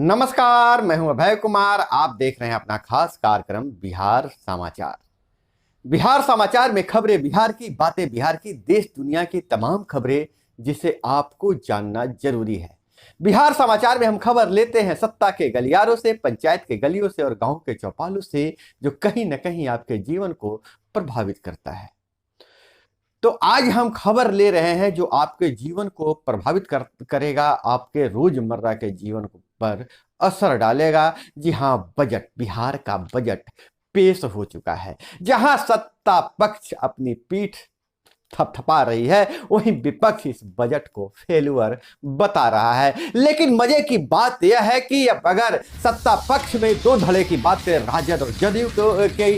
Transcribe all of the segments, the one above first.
नमस्कार, मैं हूं अभय कुमार। आप देख रहे हैं अपना खास कार्यक्रम बिहार समाचार। बिहार समाचार में खबरें बिहार की, बातें बिहार की, देश दुनिया की तमाम खबरें जिसे आपको जानना जरूरी है। बिहार समाचार में हम खबर लेते हैं सत्ता के गलियारों से, पंचायत के गलियों से और गांव के चौपालों से, जो कहीं ना कहीं आपके जीवन को प्रभावित करता है। तो आज हम खबर ले रहे हैं जो आपके जीवन को प्रभावित करेगा, आपके रोजमर्रा के जीवन पर असर डालेगा। जी हां, बजट, बिहार का बजट पेश हो चुका है। जहां सत्ता पक्ष अपनी पीठ थपथपा रही है, वहीं विपक्ष इस बजट को फेल्यूर बता रहा है। लेकिन मजे की बात यह है कि अब अगर सत्ता पक्ष में दो धड़े की बात करें, राजद और जदयू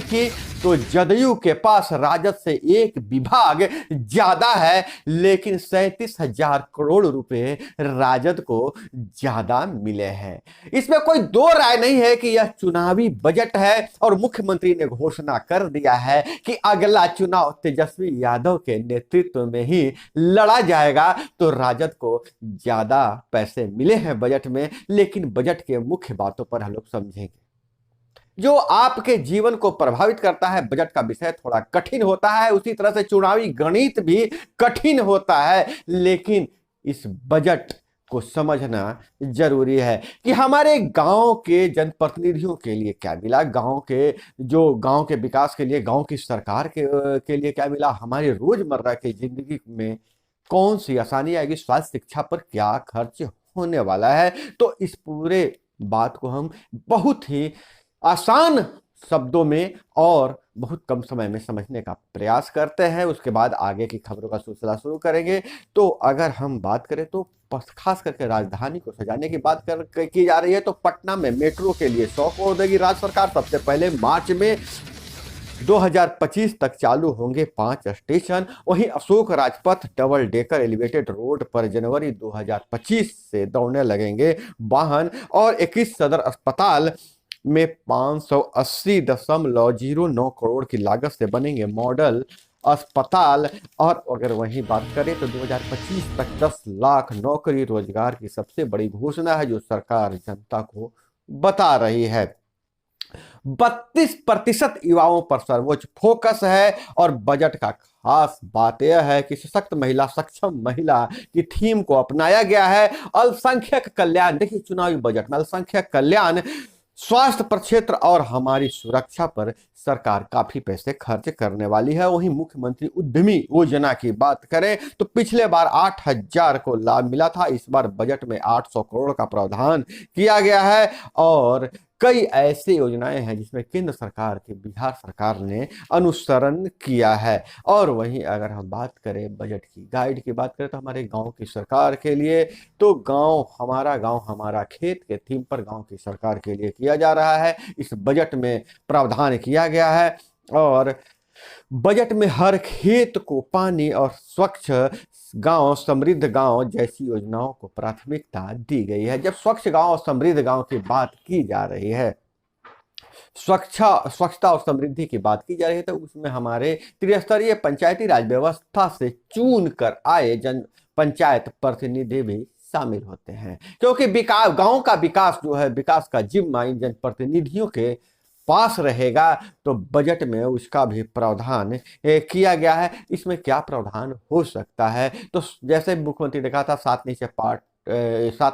की, तो जदयू के पास राजद से एक विभाग ज्यादा है, लेकिन 37,000 करोड़ रुपए राजद को ज्यादा मिले हैं। इसमें कोई दो राय नहीं है कि यह चुनावी बजट है और मुख्यमंत्री ने घोषणा कर दिया है कि अगला चुनाव तेजस्वी यादव के नेतृत्व में ही लड़ा जाएगा। तो राजद को ज्यादा पैसे मिले हैं बजट में, लेकिन बजट के मुख्य बातों पर हम लोग समझेंगे। जो आपके जीवन को प्रभावित करता है, बजट का विषय थोड़ा कठिन होता है, उसी तरह से चुनावी गणित भी कठिन होता है। लेकिन इस बजट को समझना जरूरी है कि हमारे गांव के जनप्रतिनिधियों के लिए क्या मिला, गांव के विकास के लिए, गांव की सरकार के लिए क्या मिला, हमारी रोजमर्रा की जिंदगी में कौन सी आसानी आएगी, स्वास्थ्य शिक्षा पर क्या खर्च होने वाला है। तो इस पूरे बात को हम बहुत ही आसान शब्दों में और बहुत कम समय में समझने का प्रयास करते हैं। उसके बाद आगे की खबरों का सिलसिला शुरू करेंगे। तो अगर हम बात करें तो खास करके राजधानी को सजाने की बात की जा रही है, तो पटना में मेट्रो के लिए 100 करोड़ देगी राज्य सरकार। सबसे पहले मार्च में 2025 तक चालू होंगे 5 स्टेशन। वहीं Ashok Rajpath double decker elevated road पर जनवरी 2025 से दौड़ने लगेंगे वाहन। और 21 सदर अस्पताल में 580.09 करोड़ की लागत से बनेंगे मॉडल अस्पताल। और अगर वहीं बात करें तो 2025 तक 10 लाख नौकरी रोजगार की सबसे बड़ी घोषणा है जो सरकार जनता को बता रही है। 32% युवाओं पर सर्वोच्च फोकस है। और बजट का खास बात यह है कि सशक्त महिला, सक्षम महिला की थीम को अपनाया गया है। अल्पसंख्यक कल्याण, देखिए चुनावी बजट में अल्पसंख्यक कल्याण, स्वास्थ्य प्रक्षेत्र और हमारी सुरक्षा पर सरकार काफी पैसे खर्च करने वाली है। वहीं मुख्यमंत्री उद्यमी योजना की बात करें तो पिछले बार 8,000 को लाभ मिला था, इस बार बजट में 800 करोड़ का प्रावधान किया गया है। और कई ऐसी योजनाएं हैं जिसमें केंद्र सरकार की बिहार सरकार ने अनुसरण किया है। और वहीं अगर हम बात करें बजट की गाइड की बात करें तो हमारे गांव की सरकार के लिए, तो गांव हमारा खेत के थीम पर गांव की सरकार के लिए किया जा रहा है। इस बजट में प्रावधान किया गया है और बजट में हर खेत को पानी और स्वच्छ गांव, समृद्ध गांव जैसी योजनाओं को प्राथमिकता दी गई है। जब स्वच्छ गांव और समृद्ध गांव की बात की जा रही है, स्वच्छता और समृद्धि की बात की जा रही है, तो उसमें हमारे त्रिस्तरीय पंचायती राज व्यवस्था से चुन कर आए जन पंचायत प्रतिनिधि भी शामिल होते हैं। क्योंकि विकास, गांव का विकास जो है, विकास का जिम्मा इन जनप्रतिनिधियों के पास रहेगा, तो बजट में उसका भी प्रावधान किया गया है। इसमें क्या प्रावधान हो सकता है, तो जैसे मुख्यमंत्री ने कहा था 7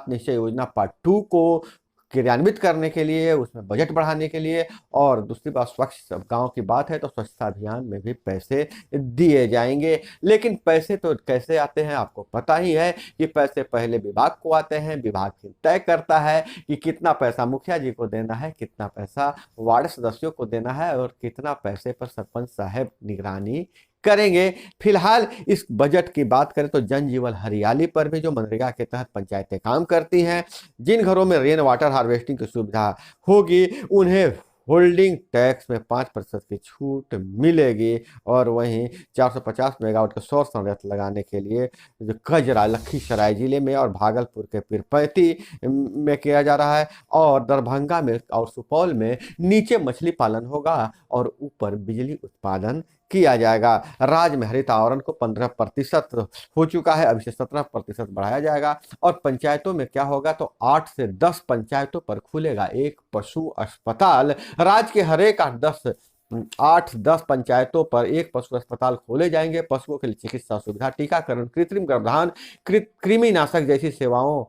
निश्चय योजना पार्ट 2 को क्रियान्वित करने के लिए, उसमें बजट बढ़ाने के लिए। और दूसरी बात, स्वच्छ गांव की बात है तो स्वच्छता अभियान में भी पैसे दिए जाएंगे। लेकिन पैसे तो कैसे आते हैं आपको पता ही है कि पैसे पहले विभाग को आते हैं, विभाग फिर तय करता है कि कितना पैसा मुखिया जी को देना है, कितना पैसा वार्ड सदस्यों को देना है और कितना पैसे पर सरपंच साहब निगरानी करेंगे। फिलहाल इस बजट की बात करें तो जन जीवन हरियाली पर भी, जो मनरेगा के तहत पंचायतें काम करती हैं, जिन घरों में रेन वाटर हार्वेस्टिंग की सुविधा होगी उन्हें होल्डिंग टैक्स में 5% की छूट मिलेगी। और वहीं 450 मेगावाट का सौर संयंत्र लगाने के लिए जो कजरा लखीसराय जिले में और भागलपुर के पीरपैंती में किया जा रहा है। और दरभंगा में और सुपौल में नीचे मछली पालन होगा और ऊपर बिजली उत्पादन किया जाएगा। राज्य में हरित आवरण को 15% हो चुका है, अभी से 17% बढ़ाया जाएगा। और पंचायतों में क्या होगा, तो 8 से 10 पंचायतों पर खुलेगा एक पशु अस्पताल। राज्य के हर एक 8-10 पंचायतों पर एक पशु अस्पताल खोले जाएंगे। पशुओं के लिए चिकित्सा सुविधा, टीकाकरण, कृत्रिम गर्भाधान, कृमिनाशक जैसी सेवाओं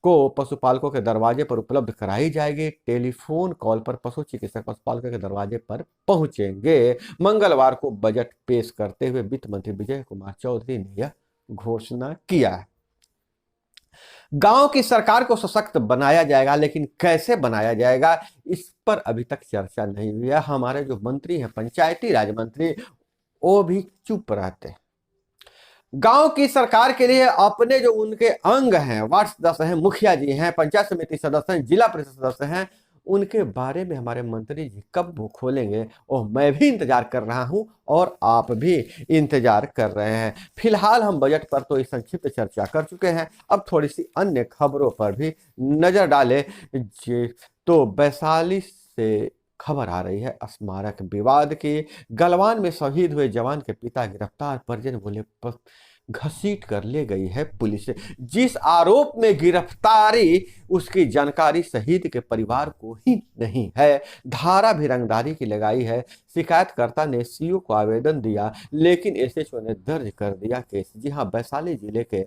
को पशुपालकों के दरवाजे पर उपलब्ध कराई जाएगी। टेलीफोन कॉल पर पशु चिकित्सक पशुपालकों के दरवाजे पर पहुंचेंगे। मंगलवार को बजट पेश करते हुए वित्त मंत्री विजय कुमार चौधरी ने यह घोषणा किया है। गांव की सरकार को सशक्त बनाया जाएगा, लेकिन कैसे बनाया जाएगा इस पर अभी तक चर्चा नहीं हुई है। हमारे जो मंत्री हैं, पंचायती राज मंत्री, वो भी चुप रहते हैं। गांव की सरकार के लिए अपने जो उनके अंग हैं, वार्ड सदस्य हैं, मुखिया जी हैं, पंचायत समिति सदस्य हैं, जिला परिषद सदस्य हैं, उनके बारे में हमारे मंत्री जी कब वो खोलेंगे, और मैं भी इंतजार कर रहा हूं और आप भी इंतजार कर रहे हैं। फिलहाल हम बजट पर तो संक्षिप्त चर्चा कर चुके हैं, अब थोड़ी सी अन्य खबरों पर भी नजर डालें। तो वैशाली से खबर आ रही है स्मारक विवाद की। गलवान में शहीद हुए जवान के पिता गिरफ्तार, परिजन बोले घसीट कर ले गई है पुलिस। जिस आरोप में गिरफ्तारी, उसकी जानकारी शहीद के परिवार को ही नहीं है। धारा भी रंगदारी की लगाई है। शिकायतकर्ता ने सीओ को आवेदन दिया, लेकिन एसएचओ ने दर्ज कर दिया केस। जी हां, वैशाली जिले के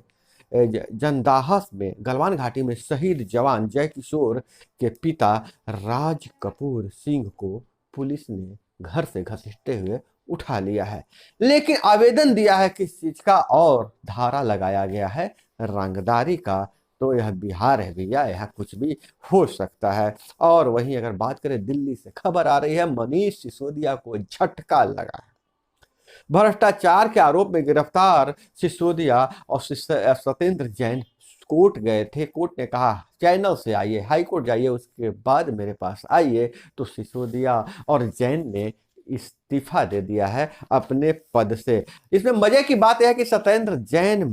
जंदाहस में गलवान घाटी में शहीद जवान जय किशोर के पिता राज कपूर सिंह को पुलिस ने घर से घसीटते हुए उठा लिया है, लेकिन आवेदन दिया है किस चीज का, और धारा लगाया गया है रंगदारी का। तो यह बिहार है भैया, यहाँ कुछ भी हो सकता है। और वहीं अगर बात करें, दिल्ली से खबर आ रही है, मनीष सिसोदिया को झटका लगा है। भ्रष्टाचार के आरोप में गिरफ्तार सिसोदिया और सत्येंद्र जैन कोर्ट गए थे। कोर्ट ने कहा चैनल से आइए, हाई कोर्ट जाइए, उसके बाद मेरे पास आइए। तो सिसोदिया और जैन ने इस्तीफा दे दिया है अपने पद से। इसमें मजे की बात यह है कि सत्येंद्र जैन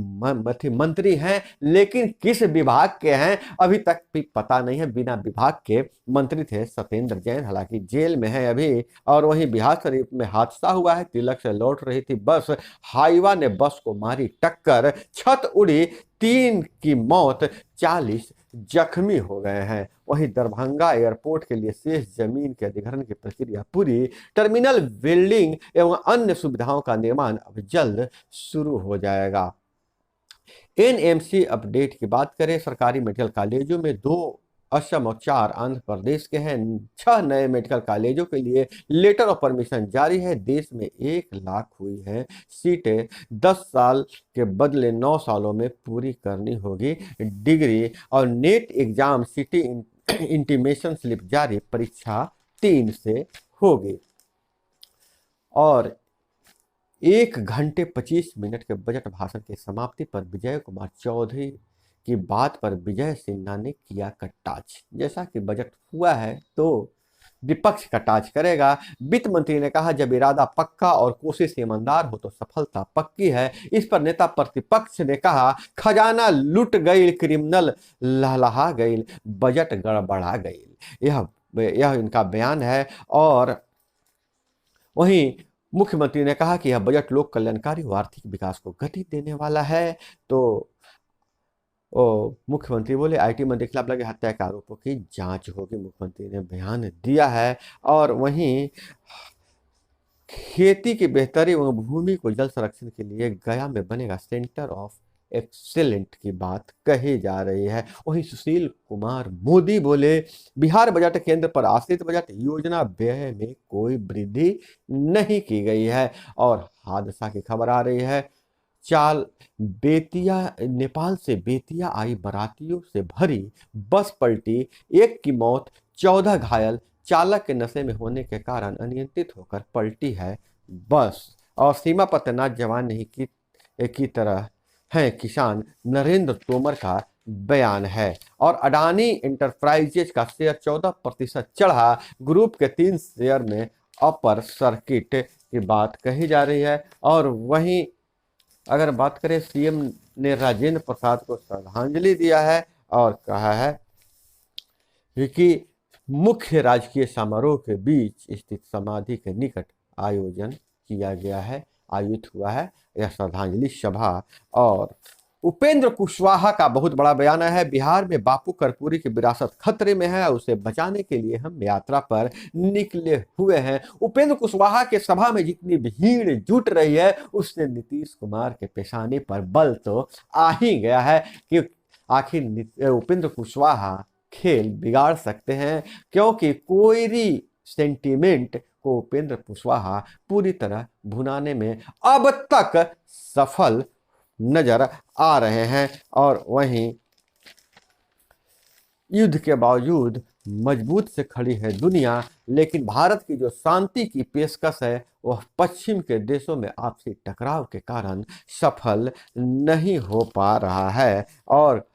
मंत्री हैं, लेकिन किस विभाग के हैं अभी तक भी पता नहीं है। बिना विभाग के मंत्री थे सत्येंद्र जैन, हालांकि जेल में है अभी। और वहीं बिहार शरीफ में हादसा हुआ है, तिलक से लौट रही थी बस, हाईवा ने बस को मारी टक्कर, छत उड़ी, 3 की मौत, 40 जख्मी हो गए हैं। वहीं दरभंगा एयरपोर्ट के लिए शेष जमीन के अधिग्रहण की प्रक्रिया पूरी, टर्मिनल बिल्डिंग एवं अन्य सुविधाओं का निर्माण अब जल्द शुरू हो जाएगा। एनएमसी अपडेट की बात करें, सरकारी मेडिकल कॉलेजों में 2 असम और 4 आंध्र प्रदेश के हैं। 6 नए मेडिकल कॉलेजों के लिए लेटर ऑफ परमिशन जारी है। देश में 1 लाख हुई है सीटें, 10 साल के बदले 9 सालों में पूरी करनी होगी डिग्री। और net exam city intimation slip जारी, परीक्षा 3 से होगी। और 1 घंटे 25 मिनट के बजट भाषण की समाप्ति पर विजय कुमार चौधरी की बात पर विजय सिन्हा ने किया कटाक्ष। जैसा कि बजट हुआ है तो विपक्ष कटाक्ष करेगा। वित्त मंत्री ने कहा जब इरादा पक्का और कोशिश ईमानदार हो तो सफलता पक्की है। इस पर नेता प्रतिपक्ष ने कहा खजाना लूट गई, क्रिमिनल लहलहा गई, बजट गड़बड़ा गई। यह इनका बयान है। और वहीं मुख्यमंत्री ने कहा कि यह बजट लोक कल्याणकारी व आर्थिक विकास को गति देने वाला है। तो मुख्यमंत्री बोले आईटी मंत्री के खिलाफ लगे हत्या के आरोपों की जांच होगी, मुख्यमंत्री ने बयान दिया है। और वहीं खेती की बेहतरी एवं भूमि को जल संरक्षण के लिए गया में बनेगा सेंटर ऑफ एक्सेलेंट की बात कही जा रही है। वहीं सुशील कुमार मोदी बोले बिहार बजट केंद्र पर आश्रित बजट, योजना व्यय में कोई वृद्धि नहीं की गई है। और हादसा की खबर आ रही है, बेतिया, नेपाल से बेतिया आई बारातियों से भरी बस पलटी, 1 की मौत, 14 घायल, चालक के नशे में होने के कारण अनियंत्रित होकर पलटी है बस। और सीमा पर तैनात जवान नहीं की तरह हैं किसान, नरेंद्र तोमर का बयान है। और अडानी इंटरप्राइजेज का शेयर 14% चढ़ा, ग्रुप के 3 शेयर में अपर सर्किट की बात कही जा रही है। और वहीं अगर बात करें, सीएम ने राजेंद्र प्रसाद को श्रद्धांजलि दिया है और कहा है कि मुख्य राजकीय समारोह के बीच स्थित समाधि के निकट आयोजन किया गया है, आयोजित हुआ है यह श्रद्धांजलि सभा। और उपेंद्र कुशवाहा का बहुत बड़ा बयान है, बिहार में बापू कर्पूरी की विरासत खतरे में है, उसे बचाने के लिए हम यात्रा पर निकले हुए हैं। उपेंद्र कुशवाहा के सभा में जितनी भीड़ जुट रही है उससे नीतीश कुमार के पेशानी पर बल तो आ ही गया है कि आखिर उपेंद्र कुशवाहा खेल बिगाड़ सकते हैं, क्योंकि कोयरी सेंटीमेंट को उपेंद्र कुशवाहा पूरी तरह भुनाने में अब तक सफल नजर आ रहे हैं। और वहीं युद्ध के बावजूद मजबूत से खड़ी है दुनिया, लेकिन भारत की जो शांति की पेशकश है वह पश्चिम के देशों में आपसी टकराव के कारण सफल नहीं हो पा रहा है। और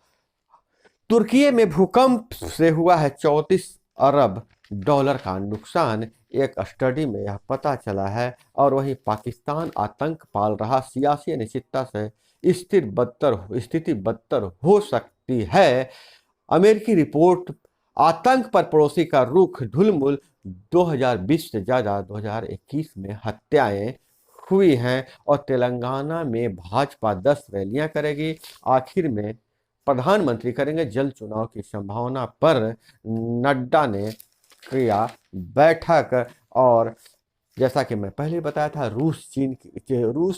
तुर्की में भूकंप से हुआ है 34 अरब डॉलर का नुकसान, एक स्टडी में यह पता चला है। और वहीं पाकिस्तान आतंक पाल रहा, सियासी अनिश्चितता से स्थिति बदतर हो सकती है। अमेरिकी रिपोर्ट, आतंक पर पड़ोसी का रुख ढुलमुल, 2020 से ज़्यादा 2021 में हत्याएं हुई हैं। और तेलंगाना में भाजपा 10 रैलियां करेगी। आखिर में प्रधानमंत्री करेंगे जल्द चुनाव की संभावना पर नड्डा ने किया बैठक। और जैसा कि मैं पहले बताया था, रूस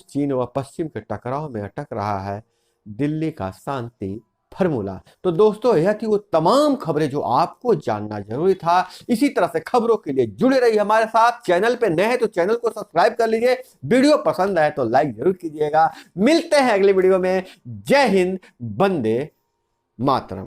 चीन व पश्चिम के टकराव में अटक रहा है दिल्ली का शांति फॉर्मूला। तो दोस्तों, यह थी वो तमाम खबरें जो आपको जानना जरूरी था। इसी तरह से खबरों के लिए जुड़े रहिए हमारे साथ। चैनल पे नए हैं तो चैनल को सब्सक्राइब कर लीजिए, वीडियो पसंद आए तो लाइक जरूर कीजिएगा। मिलते हैं अगले वीडियो में। जय हिंद, वंदे मातरम।